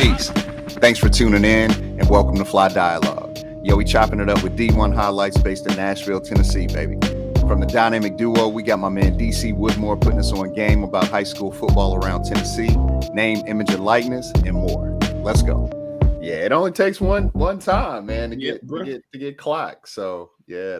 Peace. Thanks for tuning in and welcome to FlyDialogue. Yo, we chopping it up with D1 highlights based in Nashville, Tennessee, baby. From the dynamic duo, we got my man DC Woodmore putting us on game about high school football around Tennessee, name, image, and likeness, and more. Let's go. Yeah, it only takes one time, man, to get clocked. So yeah,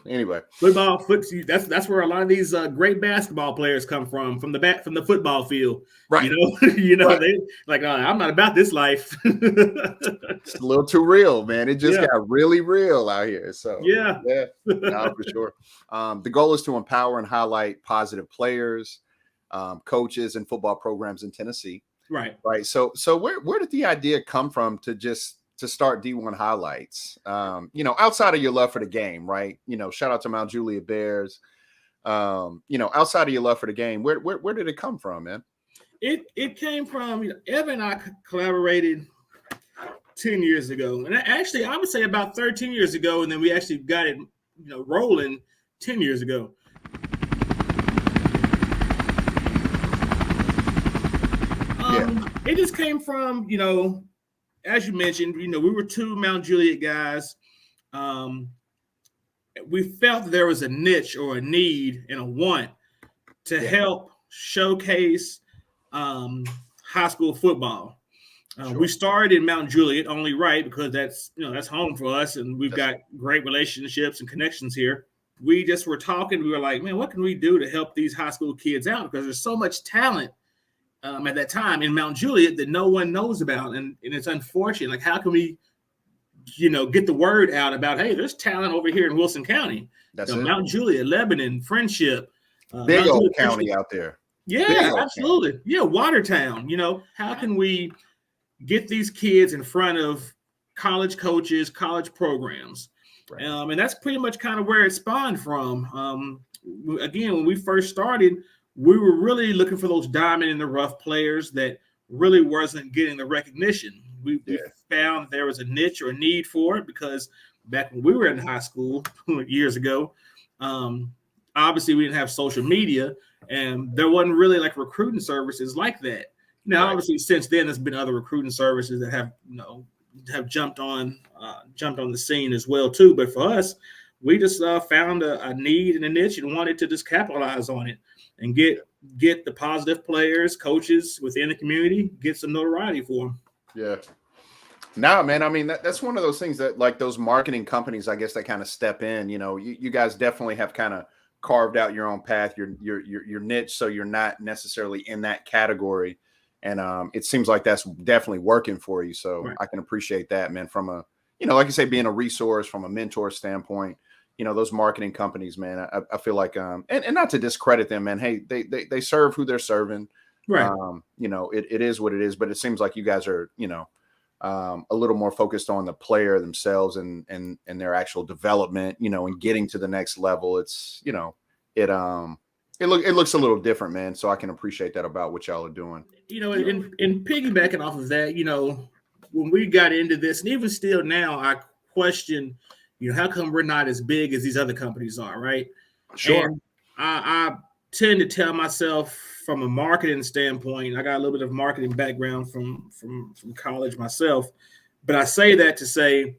anyway. Football, that's where a lot of these great basketball players come from the football field. Right. Right. They like, I'm not about this life. It's a little too real, man. It just got really real out here. So yeah, no, for sure. The goal is to empower and highlight positive players, coaches, and football programs in Tennessee. Right. So where did the idea come from to start D1 highlights? Outside of your love for the game, right? Shout out to Mount Juliet Bears. Outside of your love for the game, where did it come from, man? It came from Evan and I collaborated 10 years ago, and actually I would say about 13 years ago, and then we actually got it rolling 10 years ago. It just came from as you mentioned, we were two Mount Juliet guys. We felt that there was a niche or a need and a want to help showcase high school football. Sure. We started in Mount Juliet only right because that's home for us, and we've got great relationships and connections here. We just were talking. We were like, man, what can we do to help these high school kids out? Because there's so much talent at that time in Mount Juliet that no one knows about, and it's unfortunate. Like, how can we, get the word out about, hey, there's talent over here in Wilson County. That's it. Mount Juliet, Lebanon, Friendship, big old county out there. Yeah, absolutely. County. Yeah, Watertown. How can we get these kids in front of college coaches, college programs? Right. And that's pretty much kind of where it spawned from. Again, when we first started, we were really looking for those diamond in the rough players that really wasn't getting the recognition. We found there was a niche or a need for it because back when we were in high school years ago, obviously we didn't have social media and there wasn't really like recruiting services like that. Now, obviously since then there's been other recruiting services that have jumped on the scene as well too. But for us, we just found a need and a niche and wanted to just capitalize on it and get the positive players, coaches within the community, get some notoriety for them. Yeah. No, man. I mean, that's one of those things that like those marketing companies, I guess, that kind of step in. You guys definitely have kind of carved out your own path, your niche, so you're not necessarily in that category. And it seems like that's definitely working for you. So right. I can appreciate that, man. From a, like you say, being a resource from a mentor standpoint. Those marketing companies, man, I feel like, and not to discredit them, man. Hey, they serve who they're serving. Right. It is what it is, but it seems like you guys are, a little more focused on the player themselves and their actual development, and getting to the next level. It's, it looks a little different, man. So I can appreciate that about what y'all are doing. And piggybacking off of that, when we got into this, and even still now, I question, how come we're not as big as these other companies are, right? Sure. And I tend to tell myself from a marketing standpoint, I got a little bit of marketing background from college myself, but I say that to say,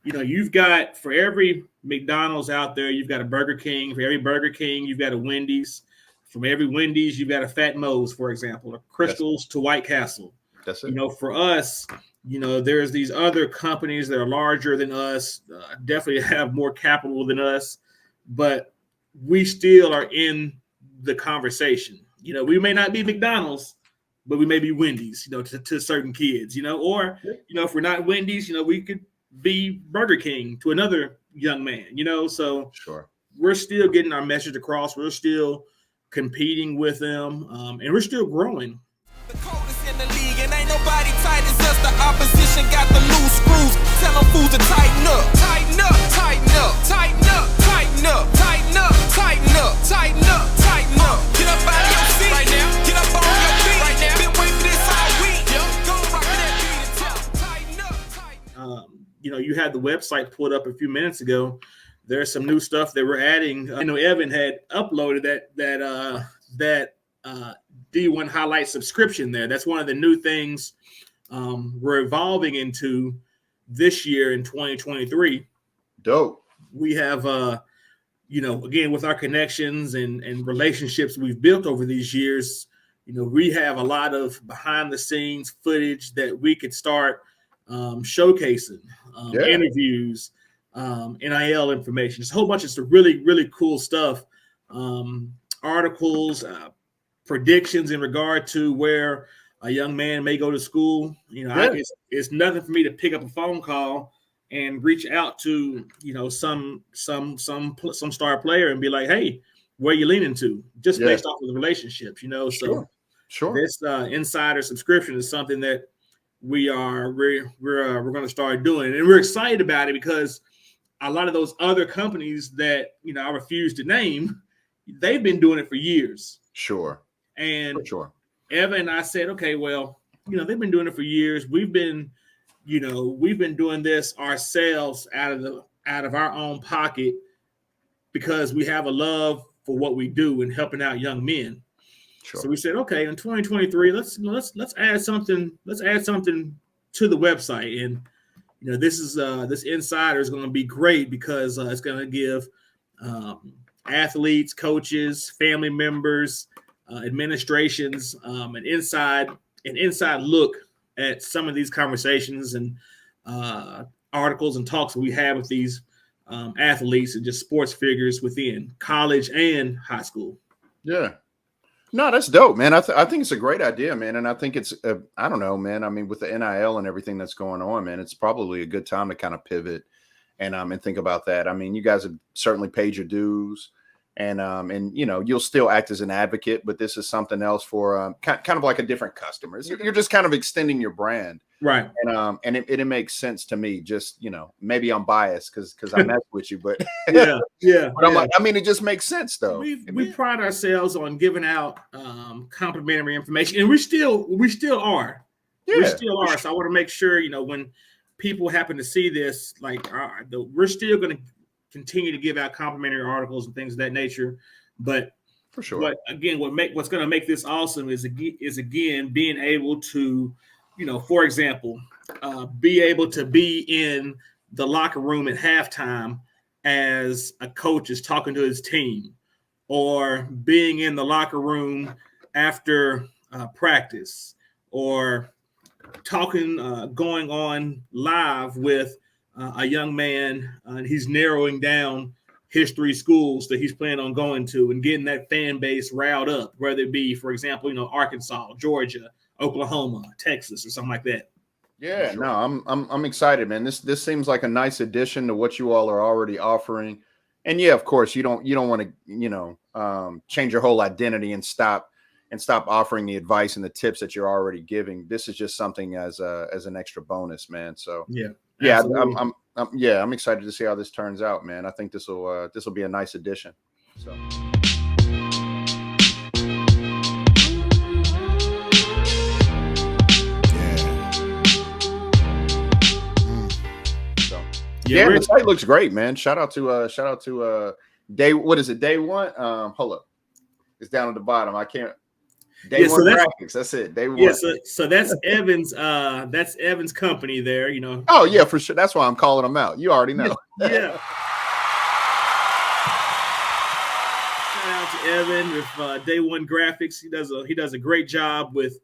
you've got, for every McDonald's out there, you've got a Burger King. For every Burger King, you've got a Wendy's. From every Wendy's, you've got a Fat Moe's, for example, or Crystals to White Castle. That's it. For us, there's these other companies that are larger than us, definitely have more capital than us, but we still are in the conversation. We may not be McDonald's, but we may be Wendy's, to certain kids, or, if we're not Wendy's, we could be Burger King to another young man, so sure. We're still getting our message across. We're still competing with them, and we're still growing. The coldest in the league, and ain't nobody tight as us. The opposition got the loose screws. Tell them fools to tighten up, tighten up, tighten up, tighten up, tighten up, tighten up, tighten up, tighten up, tighten up. Get up out of your seat right now. Get up on your feet right now. Been waiting for this all week. Go rock that beat and tell them tighten up, tighten up. You had the website pulled up a few minutes ago. There's some new stuff that we're adding. I know Evan had uploaded that D1 highlight subscription there. That's one of the new things we're evolving into this year in 2023. Dope. We have, again, with our connections and relationships we've built over these years, we have a lot of behind the scenes footage that we could start showcasing, interviews, NIL information, just a whole bunch of really, really cool stuff, articles, predictions in regard to where a young man may go to school. It's nothing for me to pick up a phone call and reach out to some star player and be like, hey, where you leaning to? Just based off of the relationships, So this insider subscription is something that we're going to start doing, and we're excited about it because a lot of those other companies that I refuse to name, they've been doing it for years. And Evan and I said, okay, well, they've been doing it for years. We've been doing this ourselves out of our own pocket because we have a love for what we do and helping out young men. So we said, okay, in 2023, let's add something. Let's add something to the website, and this insider is going to be great because it's going to give athletes, coaches, family members, administrations an inside look at some of these conversations and articles and talks that we have with these athletes and just sports figures within college and high school. Yeah. No, that's dope, man. I think it's a great idea, man. And I think it's, I don't know, man. I mean, with the NIL and everything that's going on, man, it's probably a good time to kind of pivot and think about that. I mean, you guys have certainly paid your dues, and you'll still act as an advocate, but this is something else for kind of like a different customer. You're just kind of extending your brand. Right. And it makes sense to me. Just, maybe I'm biased because I mess with you, but yeah. But I'm like, I mean, it just makes sense though. We pride ourselves on giving out complimentary information, and we still are. Yeah, we still are. So I want to make sure, when people happen to see this, like, we're still going to continue to give out complimentary articles and things of that nature. But for sure. But again, what's going to make this awesome is again being able to, for example, be able to be in the locker room at halftime as a coach is talking to his team, or being in the locker room after practice, or talking, going on live with a young man, and he's narrowing down his 3 schools that he's planning on going to and getting that fan base riled up, whether it be, for example, Arkansas, Georgia, Oklahoma, Texas, or something like that. Yeah, sure. No, I'm excited, man. This seems like a nice addition to what you all are already offering. And yeah, of course, you don't want to, change your whole identity and stop offering the advice and the tips that you're already giving. This is just something as an extra bonus, man. So yeah, I'm excited to see how this turns out, man. I think this will be a nice addition. So. Yeah, the site looks great, man. Shout out to day. What is it? Day one. Hold up, it's down at the bottom. I can't. Day one graphics. That's it. Day one. Yeah, so that's Evan's. That's Evan's company there. Oh yeah, for sure. That's why I'm calling them out. You already know. Yeah. Shout out to Evan with Day One Graphics. He does a great job with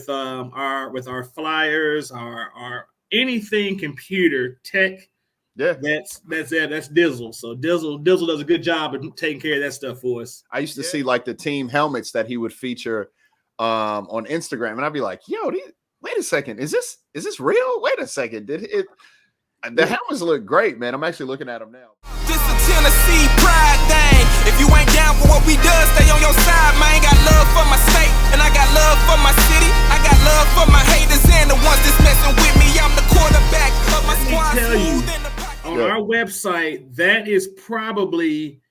our flyers, our anything computer tech. Yeah, that's it. That's Dizzle. So Dizzle does a good job of taking care of that stuff for us. I used to see like the team helmets that he would feature on Instagram, and I'd be like, "Yo, wait a second, is this real? Wait a second, the helmets look great, man." I'm actually looking at them now. This a Tennessee pride thing. If you ain't down for what we done, stay on your side, man. Got love for my state, and I got love for my city. I got love for my haters and the ones that's messing with me. I'm the quarterback of my squad. Let me tell you. On our website, that is probably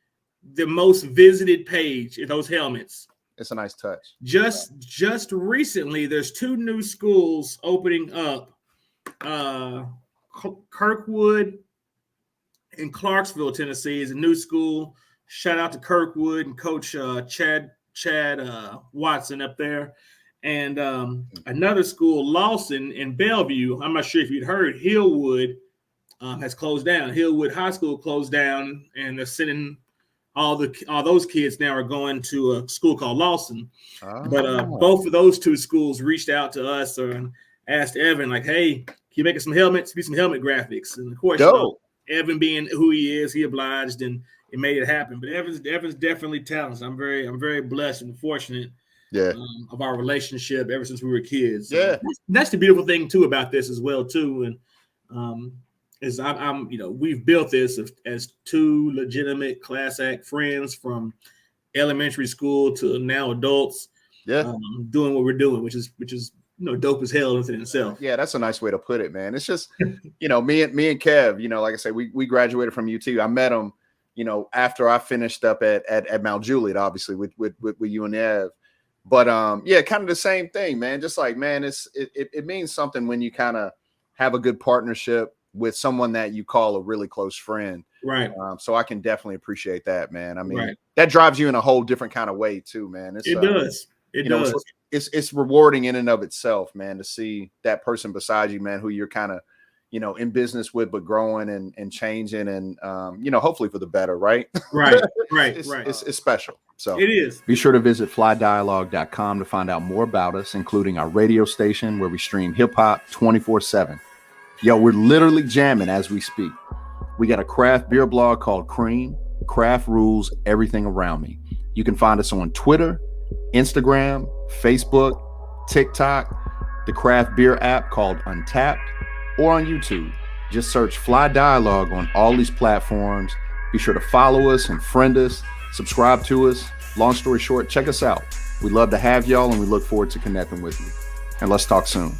the most visited page in those helmets. It's a nice touch. Just recently, there's 2 new schools opening up. Kirkwood in Clarksville, Tennessee is a new school. Shout out to Kirkwood and Coach Chad Watson up there. And another school, Lawson in Bellevue, I'm not sure if you'd heard, Hillwood has closed down. Hillwood High School closed down, and they're sending all those kids now are going to a school called Lawson. But both of those two schools reached out to us and asked Evan, like, hey, can you make us some helmets, do some helmet graphics? And of course, Evan being who he is, he obliged and it made it happen. But Evan's definitely talented. I'm very blessed and fortunate of our relationship ever since we were kids. So that's the beautiful thing too about this as well too. And is I'm we've built this as two legitimate class act friends from elementary school to now adults. Doing what we're doing, which is dope as hell in itself. Yeah, that's a nice way to put it, man. It's just me and Kev, like I said, we graduated from UT. I met him, after I finished up at Mount Juliet, obviously with you and Ev. But kind of the same thing, man. Just like, man, it means something when you kind of have a good partnership with someone that you call a really close friend. Right. So I can definitely appreciate that, man. I mean, that drives you in a whole different kind of way too, man. It does. It does. It's rewarding in and of itself, man, to see that person beside you, man, who you're kind of, in business with, but growing and changing and, hopefully for the better. Right. Right. It's special. So it is. Be sure to visit FlyDialogue.com to find out more about us, including our radio station where we stream hip hop 24/7. Yo, we're literally jamming as we speak. We got a craft beer blog called Cream. Craft rules everything around me. You can find us on Twitter, Instagram, Facebook, TikTok, the craft beer app called Untapped, or on YouTube. Just search Fly Dialogue on all these platforms. Be sure to follow us and friend us, subscribe to us. Long story short, check us out. We'd love to have y'all, and we look forward to connecting with you. And let's talk soon.